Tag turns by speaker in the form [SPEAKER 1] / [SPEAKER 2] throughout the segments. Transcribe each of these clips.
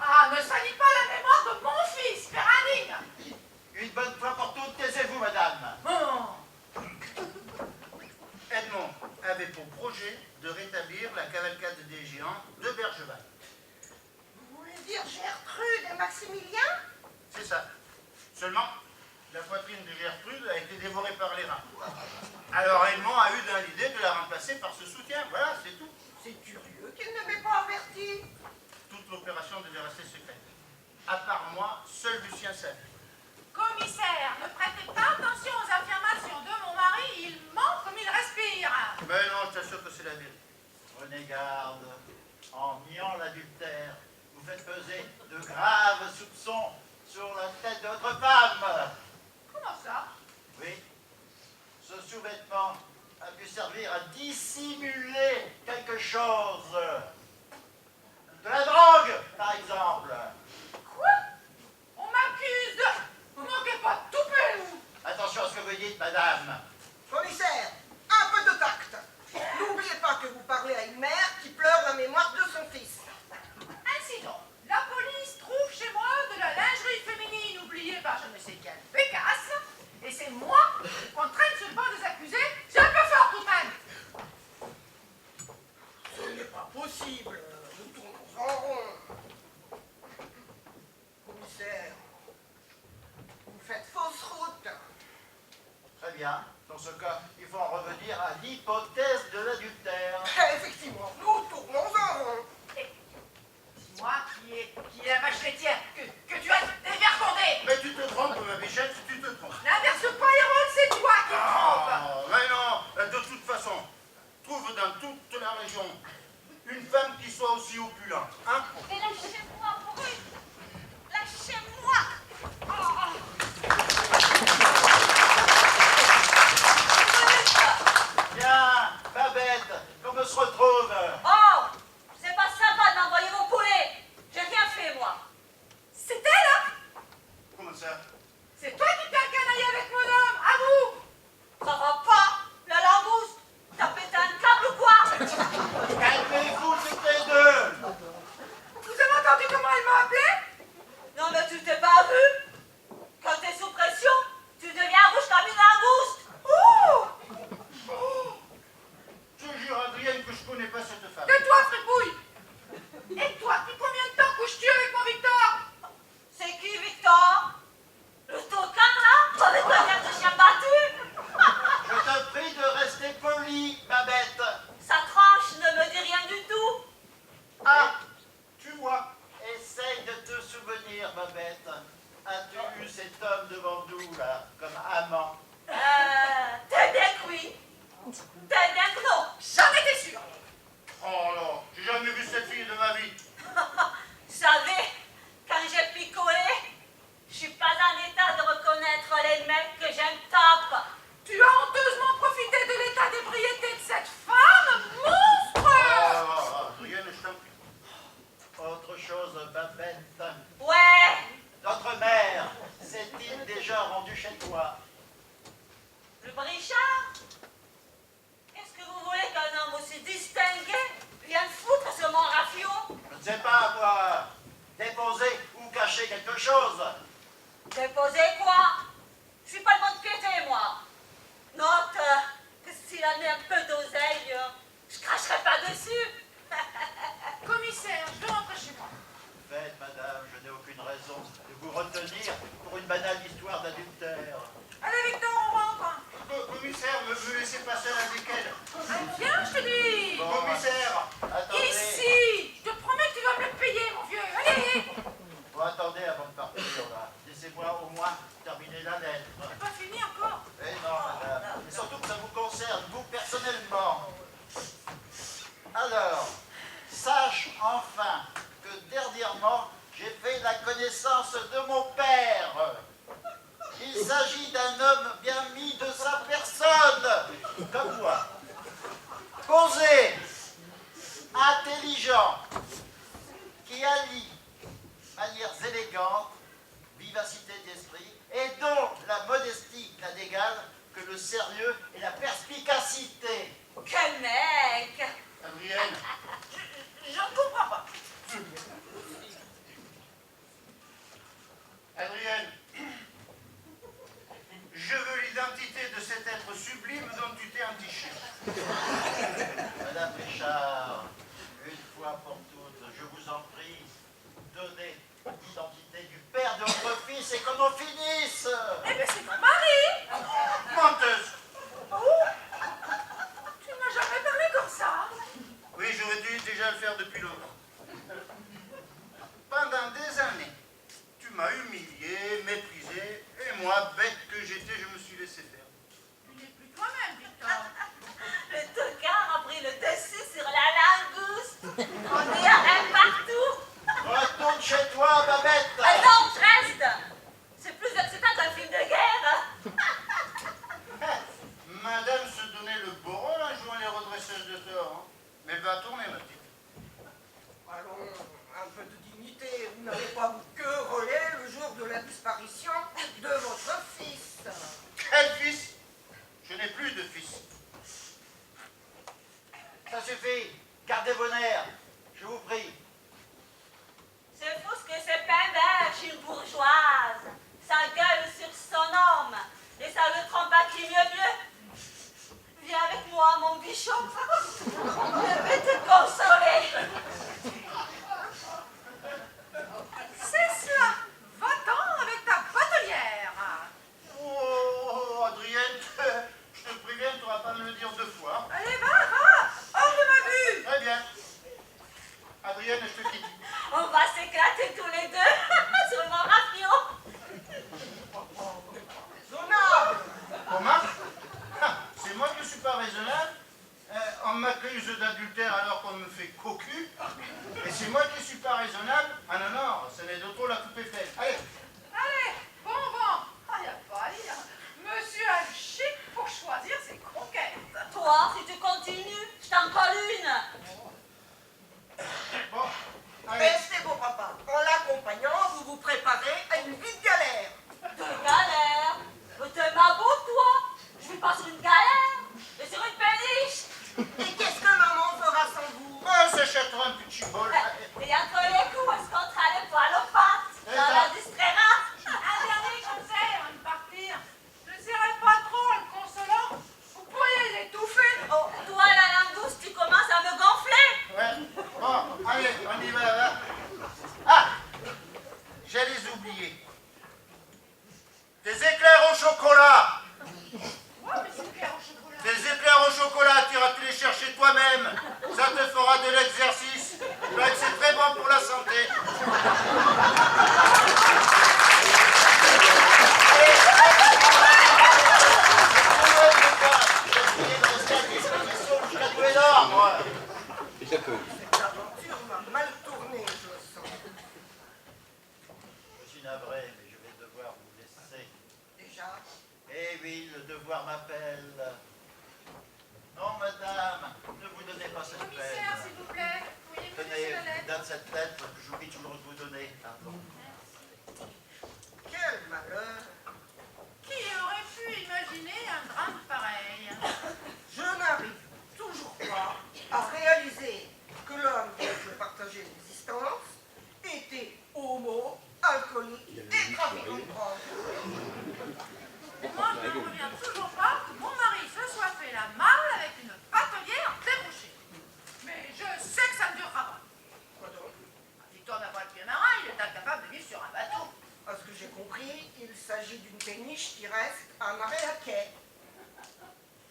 [SPEAKER 1] Ah, ne salis pas la mémoire de mon fils, père indigne.
[SPEAKER 2] Une bonne fois pour toutes, taisez-vous, madame.
[SPEAKER 1] Oh.
[SPEAKER 2] Edmond avait pour projet de rétablir la cavalcade des géants de Bergeval.
[SPEAKER 3] Vous voulez dire Gertrude et Maximilien?
[SPEAKER 2] C'est ça. Seulement, la poitrine de Gertrude a été dévorée par les rats. Alors Edmond a eu dans l'idée de la remplacer par ce soutien. Voilà, c'est tout.
[SPEAKER 3] C'est curieux qu'il ne m'ait pas averti.
[SPEAKER 2] Toute l'opération devait rester secrète. À part moi, seul Lucien savait.
[SPEAKER 1] Commissaire, ne prêtez pas attention aux affirmations de mon mari, il ment comme il respire.
[SPEAKER 2] Mais non, je t'assure que c'est la vérité. Prenez garde. En niant l'adultère, vous faites peser de graves soupçons sur la tête de votre femme.
[SPEAKER 1] Comment ça?
[SPEAKER 2] Oui. Ce sous-vêtement a pu servir à dissimuler quelque chose. De la drogue, par exemple.
[SPEAKER 1] Quoi? On m'accuse de... Vous manquez pas de toupet, vous.
[SPEAKER 2] Attention à ce que vous dites, madame.
[SPEAKER 3] Commissaire, un peu de tact. N'oubliez pas que vous parlez à une mère qui pleure la mémoire de son fils.
[SPEAKER 1] Ainsi donc, la police trouve chez moi de la lingerie féminine oubliée par je ne sais quelle pécasse, et c'est moi qu'on traîne sur le banc des accusés. C'est un peu fort tout de même.
[SPEAKER 3] Ce n'est pas possible. Nous tournons en rond. Commissaire, vous faites fausse route.
[SPEAKER 2] Très bien. Dans ce cas, il faut en revenir à l'hypothèse de l'adultère.
[SPEAKER 3] Effectivement, nous tournons en rond.
[SPEAKER 1] Dis-moi qui est la vache laitière que tu as dévergondée.
[SPEAKER 2] Mais tu te trompes, ma bichette, tu te trompes.
[SPEAKER 1] N'inverse pas les rôles, c'est toi qui te trompes.
[SPEAKER 2] Ah, mais non, de toute façon, trouve dans toute la région une femme qui soit aussi opulente. Hein?
[SPEAKER 4] Mais lâchez-moi, brute! Lâchez-moi!
[SPEAKER 2] Viens, Babette, qu'on me se retrouve.
[SPEAKER 4] Oh! C'est pas sympa de m'envoyer mon poulet! J'ai rien fait, moi!
[SPEAKER 1] C'est elle, hein?
[SPEAKER 2] Comment ça?
[SPEAKER 1] C'est toi qui t'es encanaillé avec mon homme, à vous.
[SPEAKER 4] Ça va pas! La langouste! T'as pété un câble ou quoi?
[SPEAKER 2] Calmez-vous toutes les deux.
[SPEAKER 1] Vous avez entendu comment elle m'a appelé?
[SPEAKER 4] Non, mais tu t'es pas vu? Quand t'es sous pression, tu deviens rouge comme une langouste!
[SPEAKER 1] Oh!
[SPEAKER 2] Je jure, Adrienne, que je connais pas cette femme.
[SPEAKER 1] Tais-toi, fripouille. Et toi, depuis combien de temps couches-tu avec mon Victor?
[SPEAKER 4] C'est qui, Victor? Le tocard, là? Avec la tête de chien battu?
[SPEAKER 2] Je te prie de rester poli, Babette.
[SPEAKER 4] Sa tranche ne me dit rien du tout!
[SPEAKER 2] Ah, tu vois, essaye de te souvenir, Babette. As-tu eu cet homme devant nous, là, comme amant?
[SPEAKER 4] T'es bien que oui! T'es bien que non!
[SPEAKER 1] J'en étais sûre.
[SPEAKER 2] Oh là, j'ai jamais vu cette fille de ma vie.
[SPEAKER 4] Vous savez, quand j'ai picolé, je suis pas en état de reconnaître les mecs que j'aime top.
[SPEAKER 1] Tu as honteusement profité de l'état d'ébriété de cette femme, monstre.
[SPEAKER 2] Adrienne, je t'en prie. Autre chose, Babette.
[SPEAKER 4] Ouais,
[SPEAKER 2] Notre mère s'est-il déjà rendue chez toi?
[SPEAKER 4] le Brichard. Qu'est-ce que vous voulez qu'un homme aussi distingué vienne foutre sur mon rafio?
[SPEAKER 2] Je ne sais pas, moi. Déposer ou cacher quelque chose.
[SPEAKER 4] Déposer quoi? Je suis pas le mont-de-piété, moi. Note que s'il en est un peu d'oseille, je cracherai pas dessus.
[SPEAKER 1] Commissaire, je veux rentrer chez moi.
[SPEAKER 2] Faites, madame, je n'ai aucune raison de vous retenir pour une banale histoire d'adultère.
[SPEAKER 1] Allez, Victor, on rentre.
[SPEAKER 2] Commissaire, me laissez passer avec elle.
[SPEAKER 1] Viens, je te dis.
[SPEAKER 2] Commissaire, attendez.
[SPEAKER 1] Ici. Je te promets que tu vas me le payer, mon vieux. Allez.
[SPEAKER 2] Bon, attendez avant de partir, là. Laissez-moi au moins terminer la lettre.
[SPEAKER 1] T'as pas fini encore?
[SPEAKER 2] Eh non, madame. Et surtout que ça vous concerne, vous personnellement. Alors, sache enfin que dernièrement, j'ai fait la connaissance de mon père. Il s'agit d'un homme bien mis de sa personne, comme moi. Posé, intelligent, qui allie manières élégantes, vivacité d'esprit, et dont la modestie n'a d'égal que le sérieux et la perspicacité.
[SPEAKER 4] Quel mec!
[SPEAKER 2] Adrienne,
[SPEAKER 1] Je ne comprends pas.
[SPEAKER 2] donner l'identité du père de votre fils et qu'on en finisse.
[SPEAKER 1] Eh bien, c'est mon mari.
[SPEAKER 2] Menteuse.
[SPEAKER 1] Oh, tu ne m'as jamais parlé comme ça.
[SPEAKER 2] Oui, j'aurais dû déjà le faire depuis longtemps. Pendant des années, tu m'as humilié, méprisé, et moi, bête que j'étais, je me suis laissé faire.
[SPEAKER 1] Tu n'es plus toi-même, Victor.
[SPEAKER 4] Le tocard a pris le dessus sur la langouste. On est un partout.
[SPEAKER 2] Retourne chez toi, Babette.
[SPEAKER 4] Non, je reste. C'est plus excitant qu'un film de guerre.
[SPEAKER 2] Madame se donnait le beau rôle en jouant les redresseuses de tort. Hein. Mais va tourner, ma petite.
[SPEAKER 3] Allons, un peu de dignité. Vous n'avez pas que relais le jour de la disparition de votre fils.
[SPEAKER 2] Quel fils? Je n'ai plus de fils. Ça suffit. Gardez vos nerfs. Je vous prie.
[SPEAKER 4] C'est fou ce que c'est pervers, une bourgeoise. Ça gueule sur son homme. Et ça le trompe à qui mieux. Viens avec moi, mon bichon. Je vais te consoler.
[SPEAKER 1] C'est cela. Va-t'en avec ta batelière.
[SPEAKER 2] Oh, Adrienne, je te préviens, tu ne vas pas me le dire 2 fois.
[SPEAKER 1] Allez, va. Hors de ma vue.
[SPEAKER 2] Très bien. Adrienne, je te quitte.
[SPEAKER 4] On va s'éclater tous les deux sur mon rafio.
[SPEAKER 3] Raisonnable.
[SPEAKER 2] Comment? C'est moi qui ne suis pas raisonnable. On m'accuse d'adultère alors qu'on me fait cocu. Et c'est moi qui ne suis pas raisonnable. Ah non, non, ce n'est de trop la coupe est faite. Allez.
[SPEAKER 1] Allez, bon vent. Ah, y a pas à dire. Monsieur a le chic pour choisir ses conquêtes.
[SPEAKER 4] Toi, si tu continues, je t'en colle une.
[SPEAKER 2] Bon, allez.
[SPEAKER 3] Restez beau papa. En l'accompagnant, vous vous préparez à une vie de galère.
[SPEAKER 4] De galère. T'es ma beau, toi. Je vais pas sur une galère, mais sur une péniche.
[SPEAKER 3] Et qu'est-ce que maman fera sans vous?
[SPEAKER 2] Oh, s'achètera un petit bol.
[SPEAKER 4] Et entre les coups, est-ce qu'on sera les poils aux pattes? Ça la distraira.
[SPEAKER 1] Un dernier conseil avant de partir. Ne serrez pas trop en le consolant. Vous pourriez l'étouffer.
[SPEAKER 4] Oh, toi, la langouste, tu commences à me gonfler.
[SPEAKER 2] Ouais. Bon, allez, on y va là. Ah, j'allais oublier. Des éclairs au chocolat.
[SPEAKER 1] Ouais, mais c'est clair au chocolat.
[SPEAKER 2] Des éclairs au chocolat, tu iras te les chercher toi-même. Ça te fera de l'exercice. C'est très bon pour la santé.
[SPEAKER 3] Cette aventure m'a mal tourné, je le sens.
[SPEAKER 2] Je suis navré, mais je vais devoir vous laisser.
[SPEAKER 3] Déjà,
[SPEAKER 2] Eh oui, le devoir m'appelle. Non, madame, ne vous donnez pas cette
[SPEAKER 1] Commissaire, s'il
[SPEAKER 2] peine.
[SPEAKER 1] vous plaît. Pourriez-vous me
[SPEAKER 2] Tenez,
[SPEAKER 1] laisser la
[SPEAKER 2] je vous
[SPEAKER 1] lettre?
[SPEAKER 2] donne cette lettre que j'oublie toujours de vous donner. Pardon.
[SPEAKER 3] quel malheur.
[SPEAKER 1] Qui aurait pu imaginer un drame pareil?
[SPEAKER 3] Je n'arrive toujours pas à réaliser que l'homme dont je partageais l'existence était homo, alcoolique et trafiquant de drogue.
[SPEAKER 1] Moi, je ne reviens toujours pas que mon mari se soit fait la malle avec une batelière débouchée. Mais je sais que ça ne durera pas.
[SPEAKER 3] Quoi donc?
[SPEAKER 1] Victor n'a pas le pied marin, il est incapable de vivre sur un bateau.
[SPEAKER 3] À ce que j'ai compris, il s'agit d'une péniche qui reste amarrée à quai.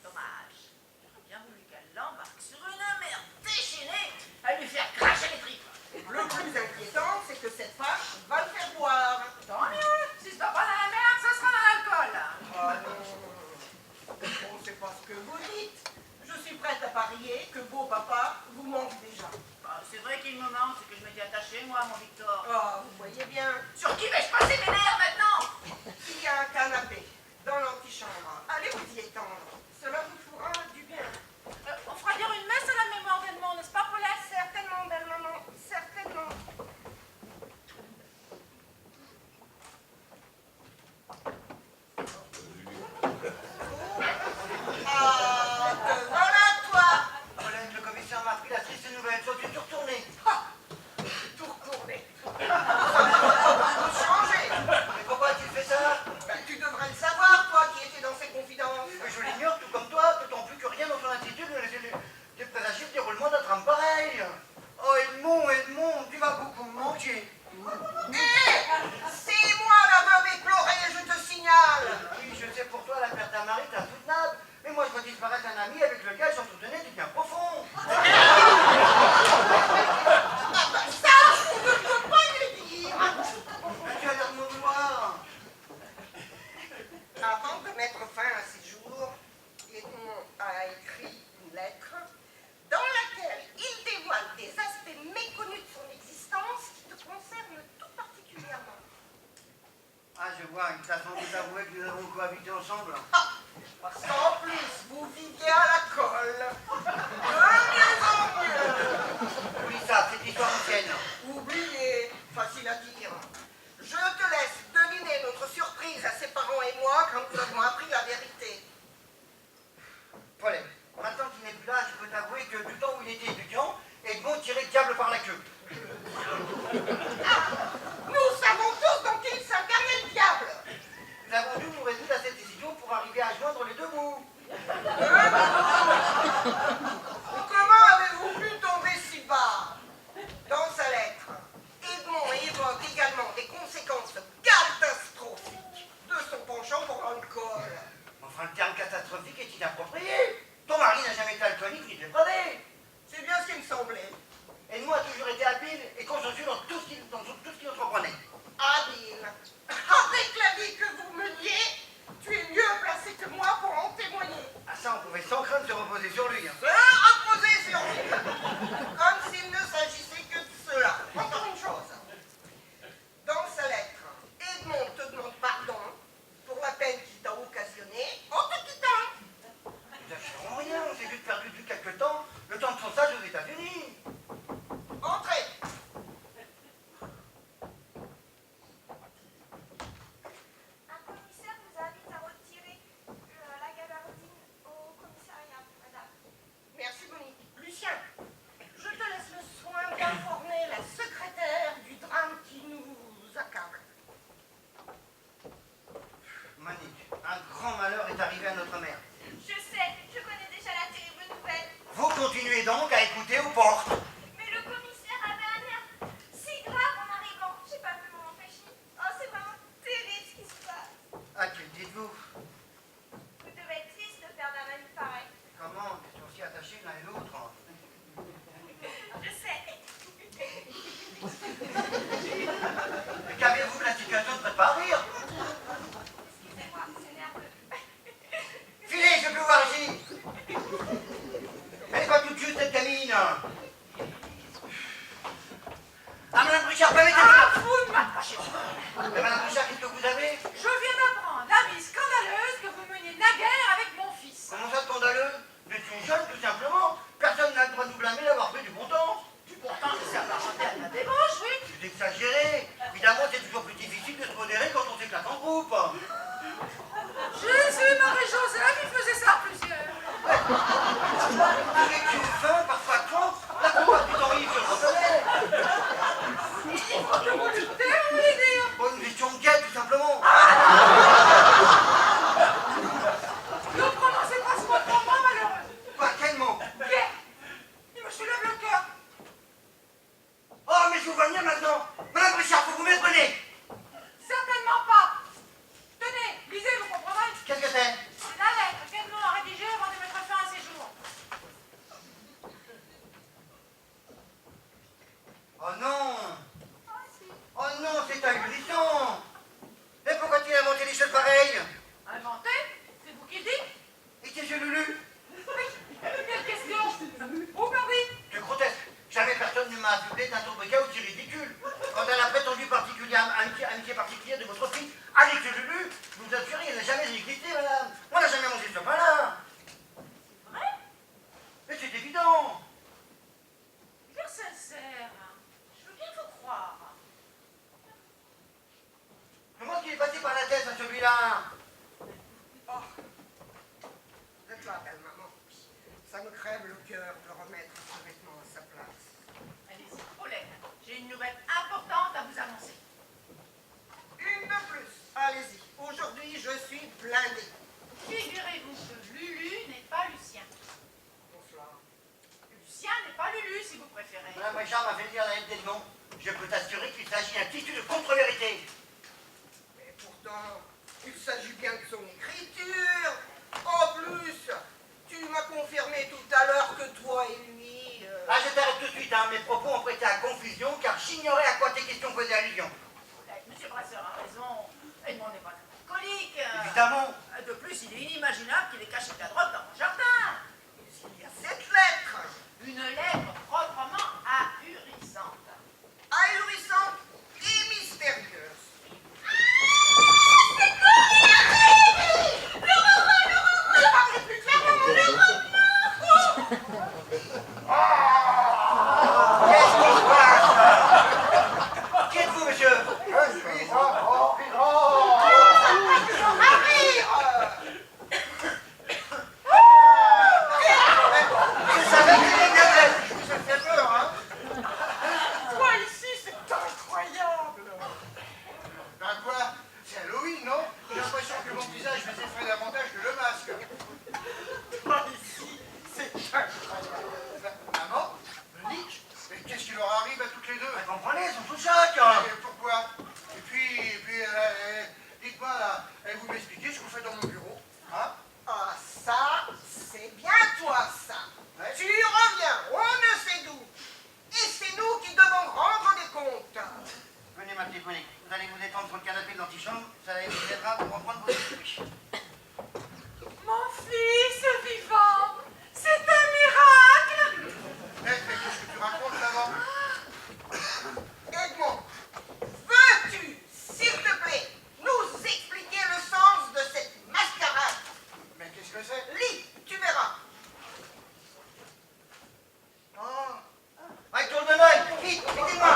[SPEAKER 1] Dommage. J'aurais bien voulu qu'elle l'embarque sur une mer déchaînée à lui faire cracher les tripes.
[SPEAKER 3] Le plus inquiétant, c'est que cette femme va le faire boire.
[SPEAKER 1] Tant mieux. Si ce va pas dans la mer, ça sera dans l'alcool.
[SPEAKER 3] Ah non. Bon, c'est pas ce que vous dites. Je suis prête à parier que beau papa vous manque déjà.
[SPEAKER 1] Bah, c'est vrai qu'il me manque, c'est que je m'étais attachée, moi, mon Victor.
[SPEAKER 3] Ah, vous voyez bien,
[SPEAKER 1] Sur qui vais-je passer mes nerfs maintenant?
[SPEAKER 3] il y a un canapé dans l'antichambre. Allez vous y étendre. Cela vous fera du bien.
[SPEAKER 1] On fera dire une messe à la mémoire d'Edmond, n'est-ce pas, Paulette?
[SPEAKER 3] Certainement, belle maman, certainement. Ah, te voilà toi.
[SPEAKER 5] Colin, le commissaire m'a appris la triste nouvelle. Toi, tu es tout retourné.
[SPEAKER 3] Tout retourné. Vous changez.
[SPEAKER 5] Mais pourquoi tu fais ça?
[SPEAKER 3] Ben, tu devrais le savoir, toi qui étais dans ses confidences.
[SPEAKER 5] Je l'ignore tout comme toi, d'autant plus que rien dans ton attitude ne laisse de présager le déroulement d'un drame pareil. Oh, Edmond, tu vas beaucoup me manquer.
[SPEAKER 3] C'est moi la veuve éplorée, je te signale.
[SPEAKER 5] Oui, je sais pour toi, la perte d'un mari est insoutenable. Mais moi, je vois disparaître un ami avec lequel j'entretenais du bien profond.
[SPEAKER 3] Ça, on ne peut pas le dire.
[SPEAKER 5] Tu as l'air de m'en vouloir.
[SPEAKER 3] Avant de mettre fin à ces jours, Edmond a écrit une lettre dans laquelle il dévoile des aspects méconnus de son existence qui te concernent tout particulièrement.
[SPEAKER 5] Ah, je vois, il t'a sans doute avoué que nous avons cohabité ensemble.
[SPEAKER 3] Parce qu'en plus, vous viviez à la colle. De mieux en mieux.
[SPEAKER 5] Oublie ça, c'est histoire ancienne.
[SPEAKER 3] Oubliez, facile à dire. Je te laisse deviner notre surprise à ses parents et moi quand nous avons appris la vérité.
[SPEAKER 5] Paulette, maintenant qu'il n'est plus là, je peux t'avouer que du temps où il était étudiant, Edmond tirait le diable par la queue.
[SPEAKER 3] Nous savons tous dans qui s'incarnait le diable.
[SPEAKER 5] Nous avons dû nous résoudre à cette décision pour arriver à joindre les deux bouts.
[SPEAKER 3] Comment avez-vous pu tomber si bas? Dans sa lettre, Edmond évoque également des conséquences catastrophiques de son penchant pour l'alcool.
[SPEAKER 5] Enfin, le terme catastrophique est inapproprié. Ton mari n'a jamais été alcoolique ni dépravé.
[SPEAKER 3] C'est bien ce qui me semblait.
[SPEAKER 5] Edmond a toujours été habile et consciencieux dans tout ce qu'il entreprenait.
[SPEAKER 3] Habile. Avec la vie que vous meniez, tu es mieux placé que moi pour en témoigner.
[SPEAKER 5] Ah ça, on pouvait sans crainte se reposer sur lui. Hein.
[SPEAKER 3] Reposer sur lui. Comme s'il ne s'agissait que de cela. Encore une chose. Dans sa lettre, Edmond te demande pardon pour la peine qu'il t'a occasionnée en te quittant.
[SPEAKER 5] Nous n'achèterons rien, on s'est juste perdu depuis quelque temps, le temps de son stage aux États-Unis.
[SPEAKER 3] Entrez.
[SPEAKER 6] Un commissaire vous invite à retirer la gabardine au commissariat, madame.
[SPEAKER 3] Merci Monique. Lucien, je te laisse le soin d'informer la secrétaire du drame qui nous accable.
[SPEAKER 5] Monique, un grand malheur est arrivé à notre mère.
[SPEAKER 6] Je sais, je connais déjà la terrible nouvelle.
[SPEAKER 5] Vous continuez donc à écouter aux portes.
[SPEAKER 6] Mais le commissaire avait un air si grave en arrivant. J'ai pas pu m'en empêcher. Oh, c'est vraiment terrible ce qui se passe.
[SPEAKER 5] À qui le dites-vous?
[SPEAKER 6] Vous devez être triste de perdre un ami pareil.
[SPEAKER 5] Comment? Ils sont si attachés l'un et l'autre.
[SPEAKER 6] Je sais.
[SPEAKER 5] Mais qu'avez-vous de la situation de pas rire?
[SPEAKER 6] Excusez-moi, c'est nerveux.
[SPEAKER 5] Filez, je peux voir ici. Elle n'est pas toute juste cette gamine. Ah, Madame Richard, permettez-moi.
[SPEAKER 1] Ah, vous ne m'approchez pas.
[SPEAKER 5] Mais Madame Richard, qu'est-ce que vous avez?
[SPEAKER 1] Je viens d'apprendre la vie scandaleuse que vous meniez naguère avec mon fils.
[SPEAKER 5] Comment ça, scandaleux? Je suis une jeune, tout simplement. Personne n'a le droit de nous blâmer d'avoir fait du bon temps.
[SPEAKER 1] Pourtant, je sais apparenter à la débauche, oui.
[SPEAKER 5] Vous exagérez. Évidemment, c'est toujours plus difficile de se modérer quand on s'éclate en groupe.
[SPEAKER 1] Jésus, Marie-Joseph, il faisait ça à plusieurs.
[SPEAKER 5] Avec une faim, parfois quand la plupart du temps, il se reconnaît.
[SPEAKER 1] Il faut que vous luttez, vous voulez dire.
[SPEAKER 5] Bon, une gestion de guette, tout simplement.
[SPEAKER 1] Ne prononcez pas ce mot pour moi, malheureux.
[SPEAKER 5] Quoi, quel mot?
[SPEAKER 1] Guet. Il me soulève le cœur.
[SPEAKER 5] Oh, mais je vous vois venir maintenant. Madame Richard, vous vous méprenez.
[SPEAKER 1] Certainement pas. Tenez, lisez, vous comprendrez.
[SPEAKER 5] Qu'est-ce que c'est?
[SPEAKER 1] C'est la lettre qu'Edmond a rédigée avant de mettre fin à ses jours.
[SPEAKER 5] Oh non. Oh non, c'est ahurissant. Et pourquoi a-t-il inventé des choses pareilles?
[SPEAKER 1] Inventé? C'est vous qui le dites?
[SPEAKER 5] Et qu'est-ce que j'ai lu?
[SPEAKER 1] Oui. Quelle question? Où perdez?
[SPEAKER 5] C'est grotesque. Jamais personne ne m'a affublé d'un sobriquet aussi ridicule. Quant à la prétendue amitié particulière de votre fils avec ce Lulu, je vous assure, il n'a jamais existé, madame. On n'a jamais mangé ce pain-là.
[SPEAKER 1] Vrai?
[SPEAKER 5] Mais c'est évident.
[SPEAKER 1] Bien sincère. Je veux bien vous croire.
[SPEAKER 5] Comment est-ce qu'il est passé par la tête à celui-là?
[SPEAKER 3] Oh. Vous êtes là, belle maman. Ça me crève le cœur de remettre ce vêtement à sa place.
[SPEAKER 1] Allez-y, Paulette. J'ai une nouvelle importante à vous annoncer.
[SPEAKER 3] Une de plus. Allez-y. Aujourd'hui, je suis blindée.
[SPEAKER 5] Il s'agit d'un tissu de contre-vérité.
[SPEAKER 3] Mais pourtant, il s'agit bien de son écriture. En plus, tu m'as confirmé tout à l'heure que toi et lui...
[SPEAKER 5] Ah, je t'arrête tout de suite, hein. Mes propos ont prêté à confusion, car j'ignorais à quoi tes questions faisaient allusion.
[SPEAKER 1] Monsieur Brasseur a raison. Edmond n'est pas un alcoolique.
[SPEAKER 5] Évidemment.
[SPEAKER 1] De plus, il est inimaginable qu'il ait caché de la drogue dans mon jardin.
[SPEAKER 3] Il y a cette lettre.
[SPEAKER 1] Une lettre proprement ahurissante.
[SPEAKER 3] Ahurissante et mystérieuse. Ne parlez plus clairement, mon Dieu.
[SPEAKER 5] Qu'est-ce qui se passe? Qui êtes-vous, monsieur?
[SPEAKER 2] Je suis un vampiro.
[SPEAKER 3] À rire.
[SPEAKER 5] Je savais qu'il viendrait.
[SPEAKER 2] Je vous ai fait peur, hein?
[SPEAKER 3] Toi ici, c'est incroyable.
[SPEAKER 2] Ben quoi? C'est Halloween, non? J'ai l'impression que mon visage les effraie davantage que le masque.
[SPEAKER 3] Toi ici, c'est incroyable.
[SPEAKER 2] Maman? Nick? Mais qu'est-ce qui leur arrive à toutes les deux?
[SPEAKER 5] Vous comprenez, ils sont sous choc. Hein.
[SPEAKER 2] Et pourquoi? Et puis dites-moi là, vous m'expliquez ce que vous faites dans mon bureau? Hein?
[SPEAKER 3] Ah, ça, c'est bien toi, ça.
[SPEAKER 2] Ouais.
[SPEAKER 3] Tu reviens, on ne sait d'où. Et c'est nous qui devons rendre des comptes.
[SPEAKER 5] Venez, ma petite Monique. Vous allez vous détendre sur le canapé de l'antichambre. Ça vous aidera pour reprendre vos esprits.
[SPEAKER 1] Mon fils vivant, c'est un miracle.
[SPEAKER 2] Mais qu'est-ce que tu racontes là-bas?
[SPEAKER 3] Edmond, veux-tu, s'il te plaît, nous expliquer le sens de cette mascarade?
[SPEAKER 2] Mais qu'est-ce que c'est?
[SPEAKER 3] Lis, tu verras.
[SPEAKER 5] Allez, tourne de l'œil. Vite, aidez-moi.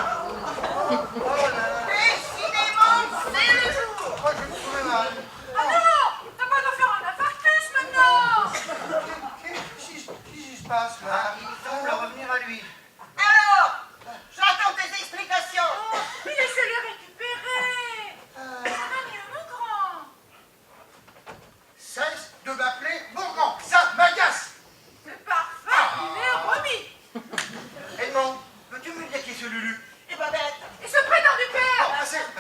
[SPEAKER 2] Oh là là!
[SPEAKER 3] Décidément, c'est le jour.
[SPEAKER 2] Oh, je me trouvais mal.
[SPEAKER 1] Ah non, t'as pas de faire un infarctus maintenant.
[SPEAKER 2] Qu'est-ce qui se passe là?
[SPEAKER 5] Ah, il semble revenir à lui.